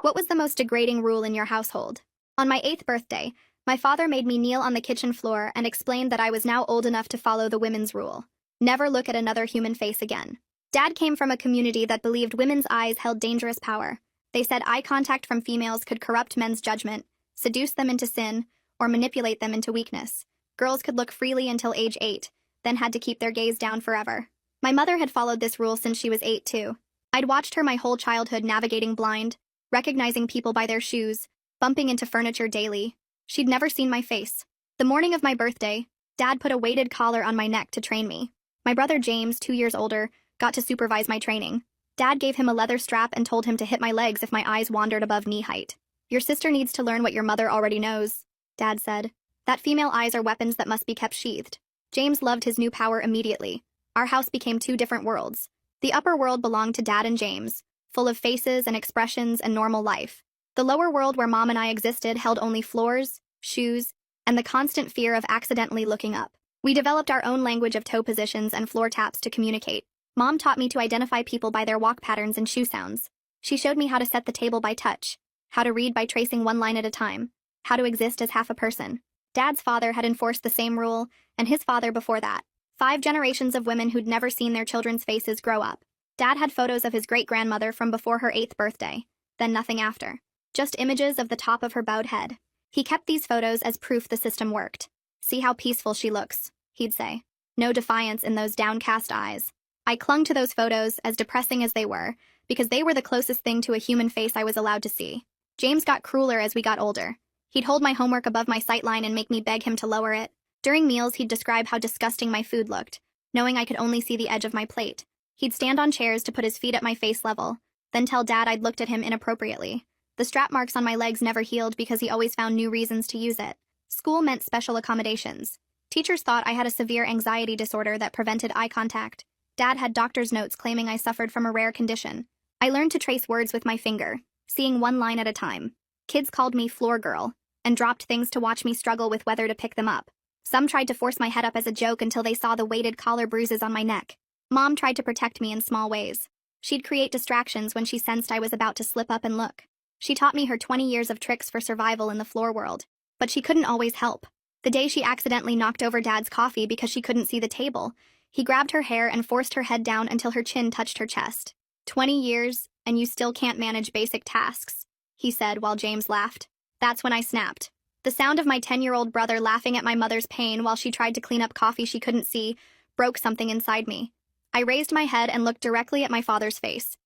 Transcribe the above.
What was the most degrading rule in your household? On my 8th birthday, my father made me kneel on the kitchen floor and explained that I was now old enough to follow the women's rule. Never look at another human face again. Dad came from a community that believed women's eyes held dangerous power. They said eye contact from females could corrupt men's judgment, seduce them into sin, or manipulate them into weakness. Girls could look freely until age 8, then had to keep their gaze down forever. My mother had followed this rule since she was 8 too. I'd watched her my whole childhood navigating blind, recognizing people by their shoes, bumping into furniture daily. She'd never seen my face. The morning of my birthday, Dad put a weighted collar on my neck to train me. My brother James, 2 years older, got to supervise my training. Dad gave him a leather strap and told him to hit my legs if my eyes wandered above knee height. "Your sister needs to learn what your mother already knows," Dad said. "That female eyes are weapons that must be kept sheathed." James loved his new power immediately. Our house became two different worlds. The upper world belonged to Dad and James, full of faces and expressions and normal life. The lower world where Mom and I existed held only floors, shoes, and the constant fear of accidentally looking up. We developed our own language of toe positions and floor taps to communicate. Mom taught me to identify people by their walk patterns and shoe sounds. She showed me how to set the table by touch, how to read by tracing one line at a time, how to exist as half a person. Dad's father had enforced the same rule, and his father before that. 5 generations of women who'd never seen their children's faces grow up. Dad had photos of his great-grandmother from before her 8th birthday, then nothing after. Just images of the top of her bowed head. He kept these photos as proof the system worked. "See how peaceful she looks," he'd say. "No defiance in those downcast eyes." I clung to those photos, as depressing as they were, because they were the closest thing to a human face I was allowed to see. James got crueler as we got older. He'd hold my homework above my sight line and make me beg him to lower it. During meals, he'd describe how disgusting my food looked, knowing I could only see the edge of my plate. He'd stand on chairs to put his feet at my face level, then tell Dad I'd looked at him inappropriately. The strap marks on my legs never healed because he always found new reasons to use it. School meant special accommodations. Teachers thought I had a severe anxiety disorder that prevented eye contact. Dad had doctor's notes claiming I suffered from a rare condition. I learned to trace words with my finger, seeing one line at a time. Kids called me floor girl, and dropped things to watch me struggle with whether to pick them up. Some tried to force my head up as a joke until they saw the weighted collar bruises on my neck. Mom tried to protect me in small ways. She'd create distractions when she sensed I was about to slip up and look. She taught me her 20 years of tricks for survival in the floor world, but she couldn't always help. The day she accidentally knocked over Dad's coffee because she couldn't see the table, he grabbed her hair and forced her head down until her chin touched her chest. 20 years, and you still can't manage basic tasks," he said while James laughed. That's when I snapped. The sound of my 10-year-old brother laughing at my mother's pain while she tried to clean up coffee she couldn't see broke something inside me. I raised my head and looked directly at my father's face.